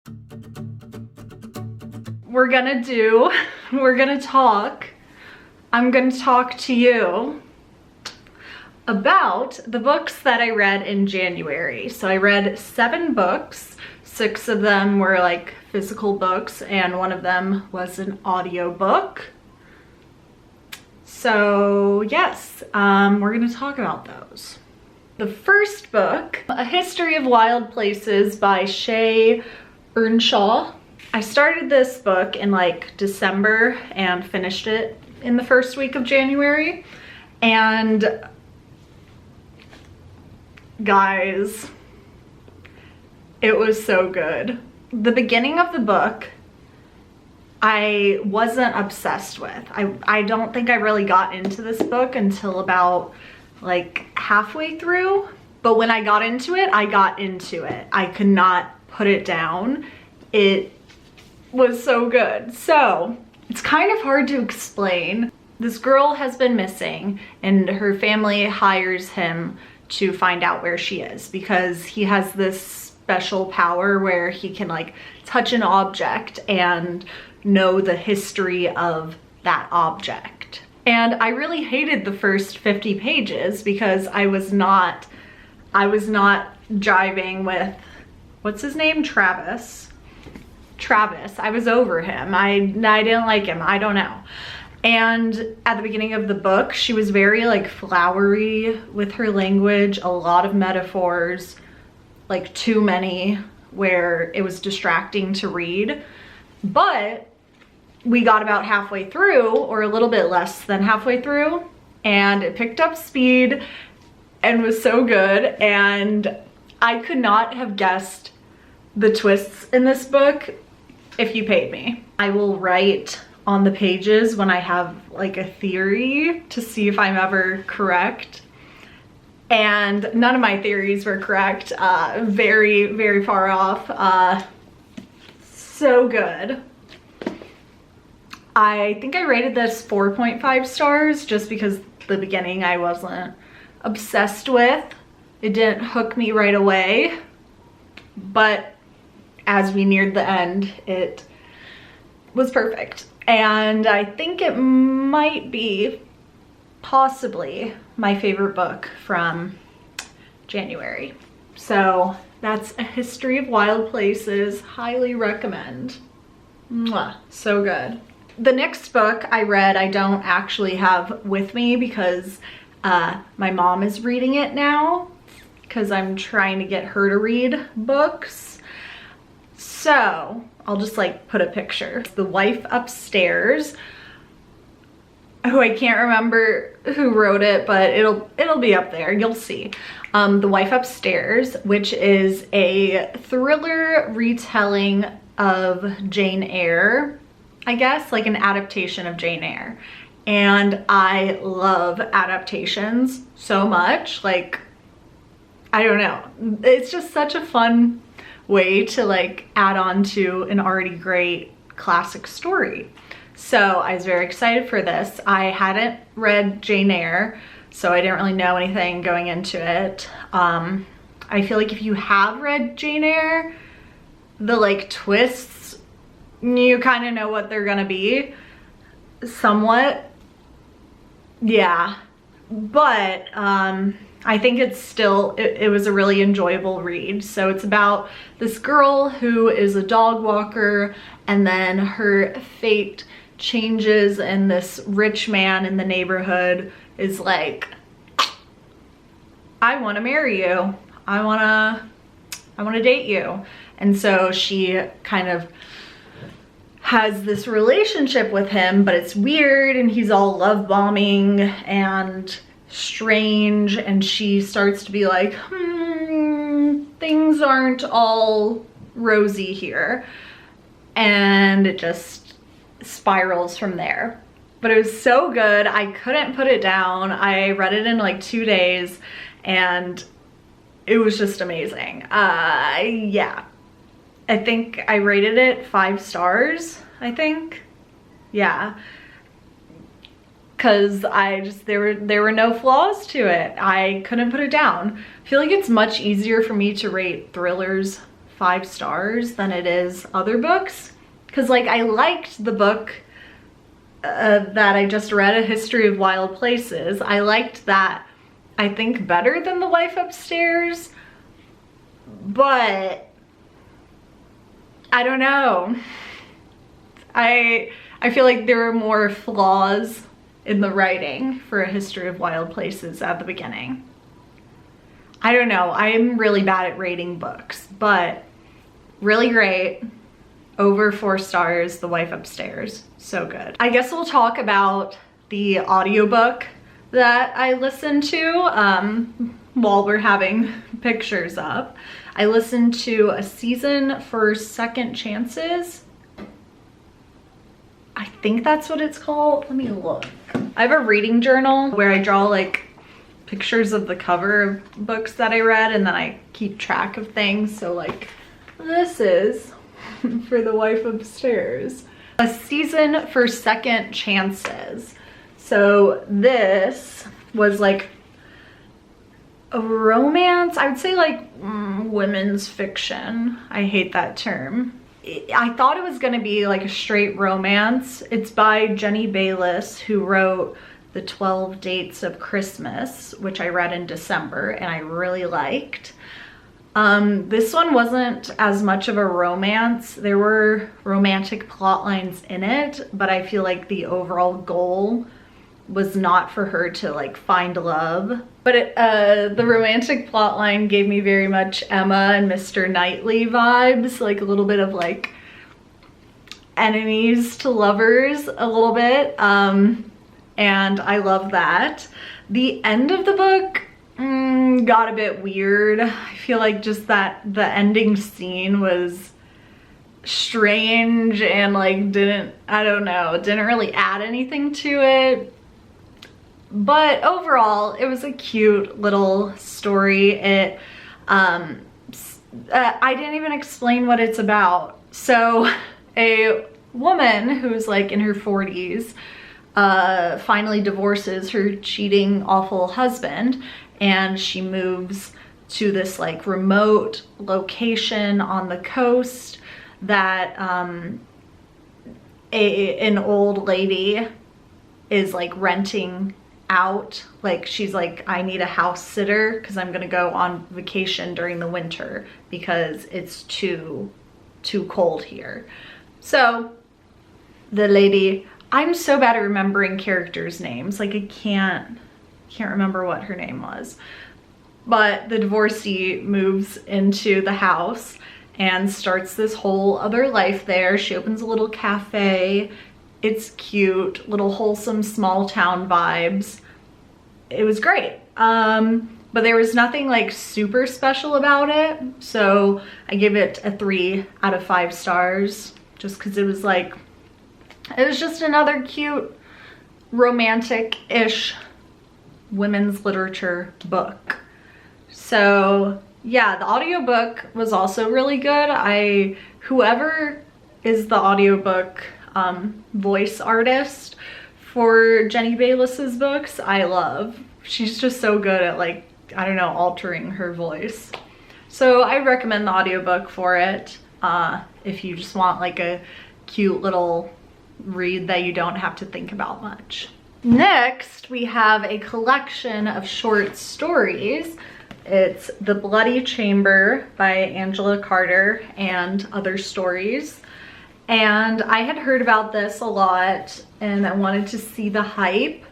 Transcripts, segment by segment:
I'm gonna talk to you about the books that I read in January. So I read 7 books. 6 of them were like physical books and one of them was an audio book. So yes, we're gonna talk about those. The first book, A History of Wild Places by Shea Ernshaw. I started this book in like December and finished it in the first week of January. And guys, it was so good. The beginning of the book, I wasn't obsessed with. I don't think I really got into this book until about like halfway through. But when I got into it, I got into it. I could not put it down. It was so good. So it's kind of hard to explain. This girl has been missing and her family hires him to find out where she is because he has this special power where he can like touch an object and know the history of that object. And I really hated the first 50 pages because I was not jiving with, what's his name? Travis. I was over him. I didn't like him. I don't know. And at the beginning of the book, she was very like flowery with her language, a lot of metaphors, like too many where it was distracting to read. But we got about halfway through, or a little bit less than halfway through, and it picked up speed and was so good. And I could not have guessed the twists in this book if you paid me. I will write on the pages when I have like a theory to see if I'm ever correct. And none of my theories were correct. Very, very far off. So good. I think I rated this 4.5 stars just because the beginning I wasn't obsessed with. It didn't hook me right away. But as we neared the end, it was perfect. And I think it might be possibly my favorite book from January. So that's A History of Wild Places. Highly recommend. Mwah, so good. The next book I read, I don't actually have with me because my mom is reading it now because I'm trying to get her to read books. So I'll just like put a picture. The Wife Upstairs, who I can't remember who wrote it, but it'll be up there, you'll see. The Wife Upstairs, which is a thriller retelling of Jane Eyre, I guess, like an adaptation of Jane Eyre. And I love adaptations so much. Like, I don't know, it's just such a fun way to like add on to an already great classic story. So I was very excited for this. I hadn't read Jane Eyre, so I didn't really know anything going into it. I feel like if you have read Jane Eyre, the like twists, you kind of know what they're gonna be, somewhat. Yeah, but I think it's still, it was a really enjoyable read. So it's about this girl who is a dog walker and then her fate changes and this rich man in the neighborhood is like, I want to marry you. I want to date you. And so she kind of has this relationship with him, but it's weird and he's all love bombing and strange, and she starts to be like, things aren't all rosy here, and it just spirals from there. But it was so good, I couldn't put it down. I read it in like 2 days and it was just amazing. Yeah, I think I rated it 5 stars, I think. Yeah, because there were no flaws to it. I couldn't put it down. I feel like it's much easier for me to rate thrillers 5 stars than it is other books. Because like I liked the book that I just read, A History of Wild Places. I liked that, I think, better than The Wife Upstairs, but I don't know. I feel like there are more flaws in the writing for A History of Wild Places at the beginning. I don't know, I'm really bad at rating books, but really great. Over 4 stars, The Wife Upstairs, so good. I guess we'll talk about the audiobook that I listened to while we're having pictures up. I listened to A Season for Second Chances. I think that's what it's called. Let me look. I have a reading journal where I draw like pictures of the cover of books that I read, and then I keep track of things. So like this is for The Wife Upstairs. A Season for Second Chances. So this was like a romance, I would say like women's fiction. I hate that term. I thought it was gonna be like a straight romance. It's by Jenny Bayliss, who wrote The 12 Dates of Christmas, which I read in December and I really liked. This one wasn't as much of a romance. There were romantic plot lines in it, but I feel like the overall goal was not for her to like find love. But the romantic plot line gave me very much Emma and Mr. Knightley vibes, like a little bit of like enemies to lovers a little bit. And I love that. The end of the book got a bit weird. I feel like just that the ending scene was strange and like didn't really add anything to it. But overall, it was a cute little story. It, I didn't even explain what it's about. So a woman who's like in her 40s finally divorces her cheating, awful husband, and she moves to this like remote location on the coast that an old lady is like renting out. Like she's like, I need a house sitter because I'm gonna go on vacation during the winter because it's too cold here. So the lady, I'm so bad at remembering characters' names. Like I can't remember what her name was. But the divorcee moves into the house and starts this whole other life there. She opens a little cafe. It's cute, little wholesome small town vibes. It was great. But there was nothing like super special about it. So I give it a 3 out of 5 stars just because it was like, it was just another cute romantic-ish women's literature book. So yeah, the audiobook was also really good. Whoever is the audiobook voice artist for Jenny Bayliss's books, I love. She's just so good at like, I don't know, altering her voice. So I recommend the audiobook for it if you just want like a cute little read that you don't have to think about much. Next, we have a collection of short stories. It's The Bloody Chamber by Angela Carter and Other Stories. And I had heard about this a lot and I wanted to see the hype.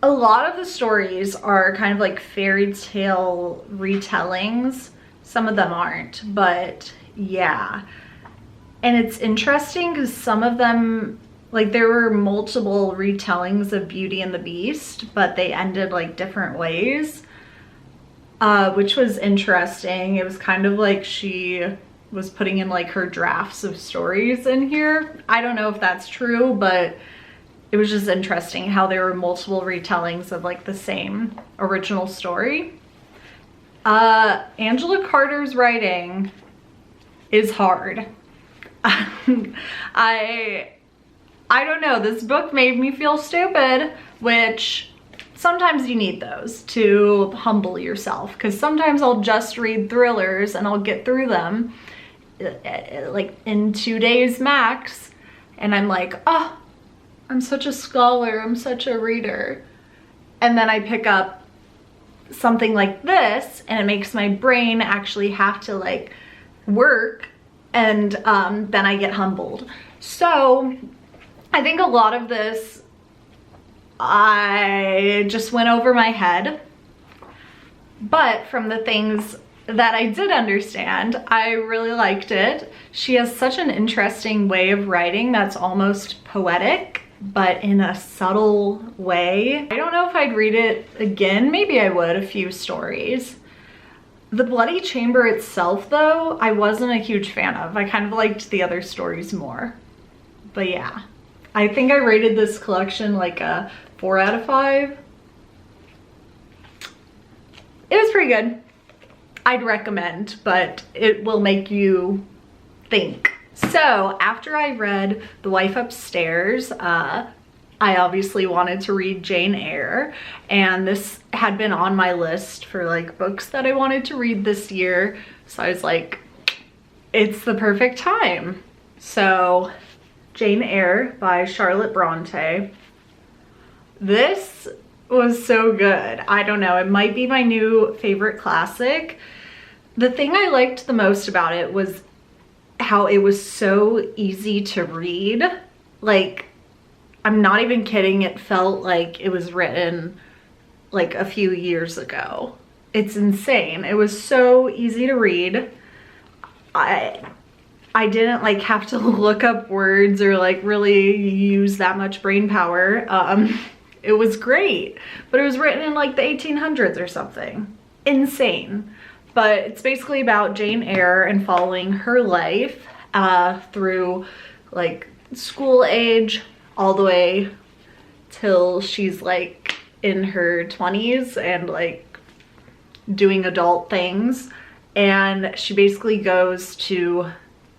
A lot of the stories are kind of like fairy tale retellings. Some of them aren't, but yeah. And it's interesting because some of them, like there were multiple retellings of Beauty and the Beast, but they ended like different ways, which was interesting. It was kind of like she was putting in like her drafts of stories in here. I don't know if that's true, but it was just interesting how there were multiple retellings of like the same original story. Angela Carter's writing is hard. I don't know, this book made me feel stupid, which sometimes you need those to humble yourself, because sometimes I'll just read thrillers and I'll get through them like in 2 days max. And I'm like, oh, I'm such a scholar, I'm such a reader. And then I pick up something like this and it makes my brain actually have to like work, and then I get humbled. So I think a lot of this I just went over my head, but from the things that I did understand, I really liked it. She has such an interesting way of writing that's almost poetic, but in a subtle way. I don't know if I'd read it again. Maybe I would, a few stories. The Bloody Chamber itself, though, I wasn't a huge fan of. I kind of liked the other stories more. But yeah, I think I rated this collection like a 4 out of 5. It was pretty good. I'd recommend, but it will make you think. So after I read The Wife Upstairs, I obviously wanted to read Jane Eyre, and this had been on my list for like books that I wanted to read this year. So I was like, it's the perfect time. So Jane Eyre by Charlotte Bronte. This was so good. I don't know, it might be my new favorite classic. The thing I liked the most about it was how it was so easy to read. Like, I'm not even kidding, it felt like it was written like a few years ago. It's insane. It was so easy to read. I didn't like have to look up words or like really use that much brain power. It was great, but it was written in like the 1800s or something. Insane. But it's basically about Jane Eyre and following her life through like school age all the way till she's like in her 20s and like doing adult things. And she basically goes to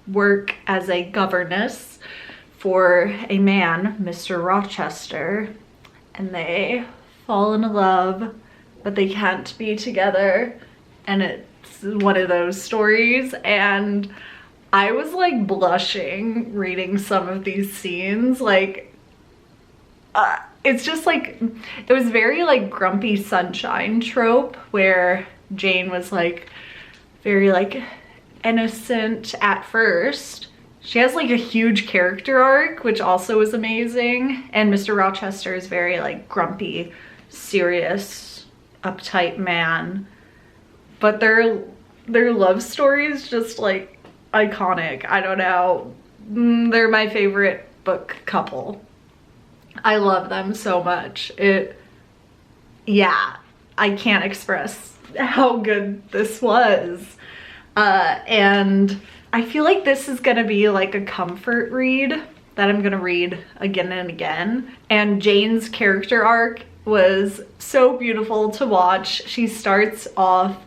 work as a governess for a man, Mr. Rochester, and they fall in love, but they can't be together. And it's one of those stories, and I was like blushing reading some of these scenes. Like it's just like, it was very like Grumpy Sunshine trope where Jane was like very like innocent at first. She has like a huge character arc, which also was amazing, and Mr. Rochester is very like grumpy, serious, uptight man. But their love story is just like iconic. I don't know. They're my favorite book couple. I love them so much. Yeah, I can't express how good this was. And I feel like this is gonna be like a comfort read that I'm gonna read again and again. And Jane's character arc was so beautiful to watch. She starts off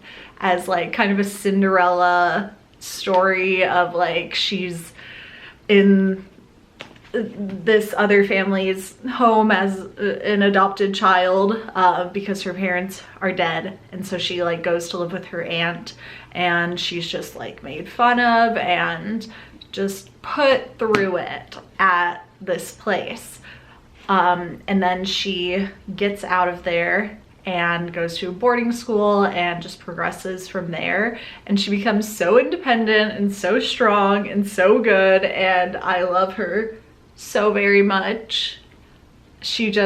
as like kind of a Cinderella story of like she's in this other family's home as an adopted child because her parents are dead, and so she like goes to live with her aunt, and she's just like made fun of and just put through it at this place. And then she gets out of there and goes to a boarding school and just progresses from there, and she becomes so independent and so strong and so good, and I love her so very much. She's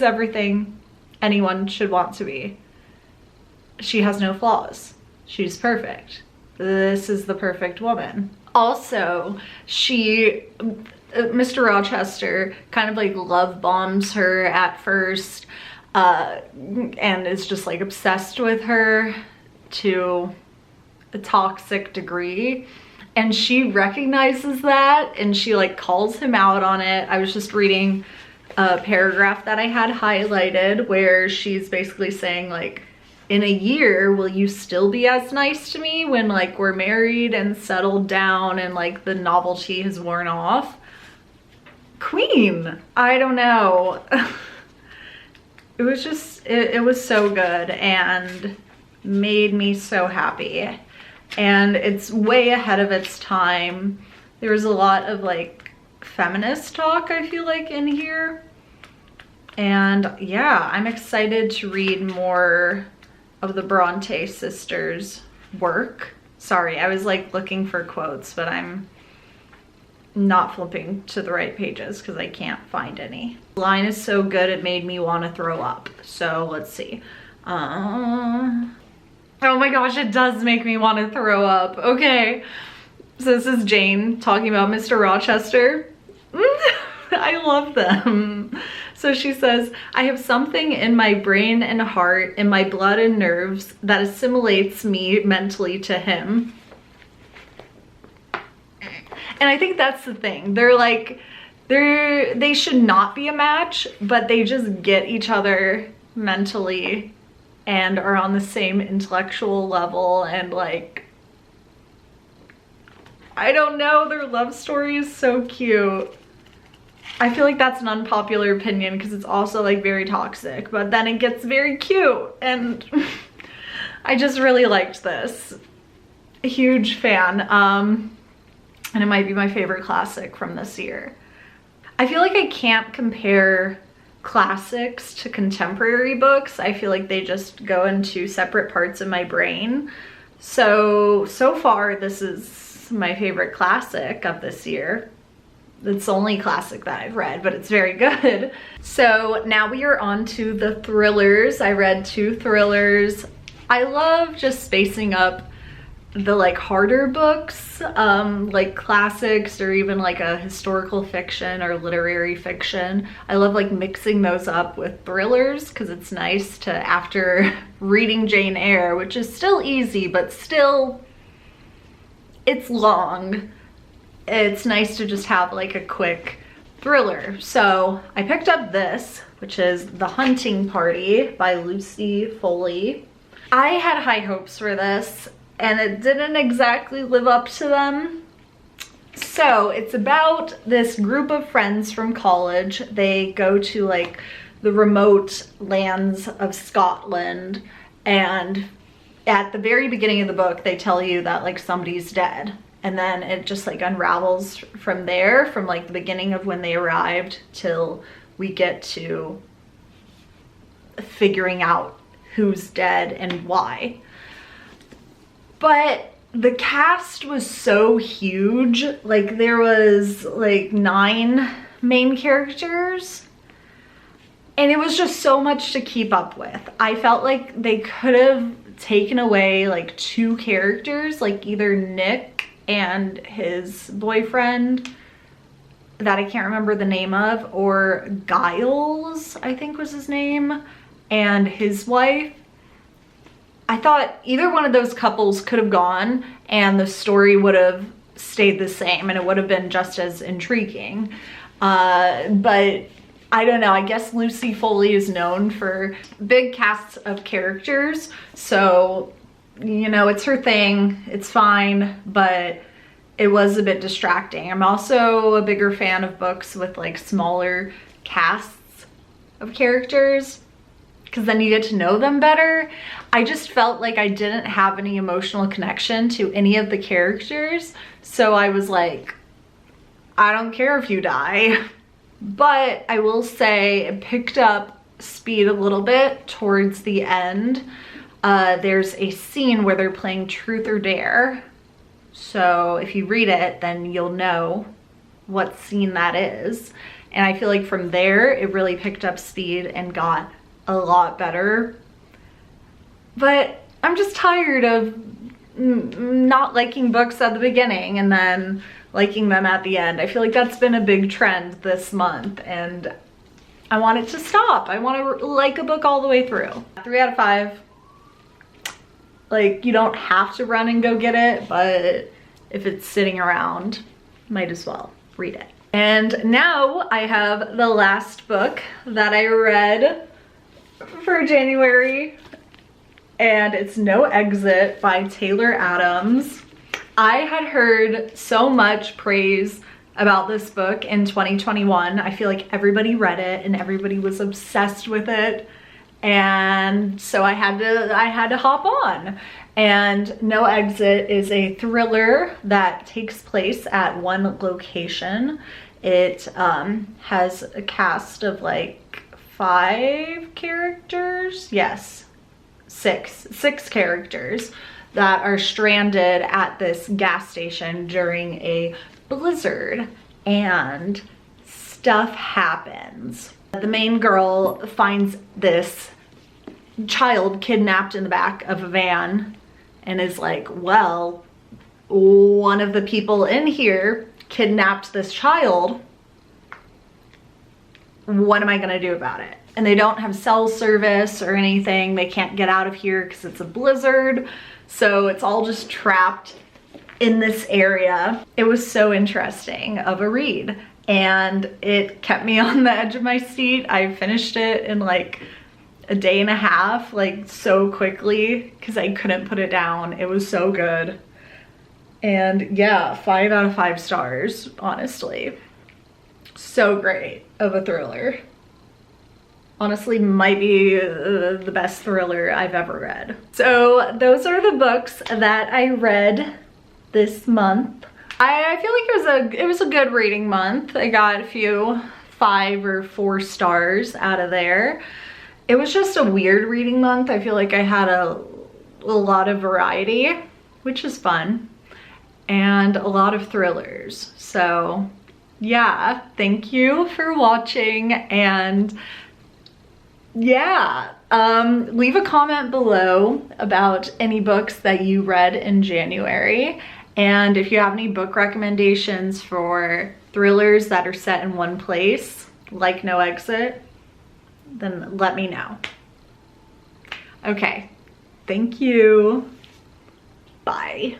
everything anyone should want to be. She has no flaws. She's perfect. This is the perfect woman. Also, Mr. Rochester kind of like love bombs her at first, and is just like obsessed with her to a toxic degree, and she recognizes that and she like calls him out on it. I was just reading a paragraph that I had highlighted where she's basically saying like, in a year, will you still be as nice to me when like we're married and settled down and like the novelty has worn off? Queen, I don't know. It was just, it was so good and made me so happy. and it's way ahead of its time. There's a lot of like feminist talk, I feel like, in here. And yeah, I'm excited to read more of the Bronte sisters' work. Sorry, I was like looking for quotes, but I'm not flipping to the right pages because I can't find any. The line is so good it made me want to throw up. So let's see. Oh my gosh, it does make me want to throw up. Okay, so this is Jane talking about Mr. Rochester. I love them. So she says, I have something in my brain and heart, in my blood and nerves that assimilates me mentally to him. And I think that's the thing. They're like, they should not be a match, but they just get each other mentally and are on the same intellectual level, and like, I don't know, their love story is so cute. I feel like that's an unpopular opinion because it's also like very toxic, but then it gets very cute, and I just really liked this. A huge fan. And it might be my favorite classic from this year. I feel like I can't compare classics to contemporary books. I feel like they just go into separate parts of my brain. So far this is my favorite classic of this year. It's the only classic that I've read, but it's very good. So now we are on to the thrillers. I read 2 thrillers. I love just spacing up the like harder books, like classics or even like a historical fiction or literary fiction. I love like mixing those up with thrillers because it's nice to, after reading Jane Eyre, which is still easy, but still it's long. It's nice to just have like a quick thriller. So I picked up this, which is The Hunting Party by Lucy Foley. I had high hopes for this, and it didn't exactly live up to them. So it's about this group of friends from college. They go to like the remote lands of Scotland, and at the very beginning of the book they tell you that like somebody's dead, and then it just like unravels from there, from like the beginning of when they arrived till we get to figuring out who's dead and why. But the cast was so huge. Like there was like 9 main characters, and it was just so much to keep up with. I felt like they could have taken away like 2 characters, like either Nick and his boyfriend that I can't remember the name of, or Giles, I think was his name, and his wife. I thought either one of those couples could have gone and the story would have stayed the same and it would have been just as intriguing. But I don't know, I guess Lucy Foley is known for big casts of characters, so you know, it's her thing, it's fine, but it was a bit distracting. I'm also a bigger fan of books with like smaller casts of characters, because then you get to know them better. I just felt like I didn't have any emotional connection to any of the characters, so I was like, I don't care if you die. But I will say it picked up speed a little bit towards the end. There's a scene where they're playing Truth or Dare, so if you read it then you'll know what scene that is, and I feel like from there it really picked up speed and got a lot better. But I'm just tired of not liking books at the beginning and then liking them at the end. I feel like that's been a big trend this month, and I want it to stop. I want to like a book all the way through. 3 out of 5. Like, you don't have to run and go get it, but if it's sitting around, might as well read it. And now I have the last book that I read for January, and it's No Exit by Taylor Adams. I had heard so much praise about this book in 2021. I feel like everybody read it and everybody was obsessed with it, and so I had to hop on. And No Exit is a thriller that takes place at one location. It has a cast of like 5 characters. Yes, six characters that are stranded at this gas station during a blizzard, and stuff happens. The main girl finds this child kidnapped in the back of a van and is like, well, one of the people in here kidnapped this child. What am I gonna do about it? And they don't have cell service or anything. They can't get out of here because it's a blizzard. So it's all just trapped in this area. It was so interesting of a read, and it kept me on the edge of my seat. I finished it in like a day and a half, like so quickly, because I couldn't put it down. It was so good. And yeah, 5 out of 5 stars, honestly. So great of a thriller. Honestly, might be the best thriller I've ever read. So those are the books that I read this month. I feel like it was a good reading month. I got a few 5 or 4 stars out of there. It was just a weird reading month. I feel like I had a lot of variety, which is fun, and a lot of thrillers. So yeah, thank you for watching, and yeah, leave a comment below about any books that you read in January. And if you have any book recommendations for thrillers that are set in one place, like No Exit, then let me know. Okay, thank you. Bye.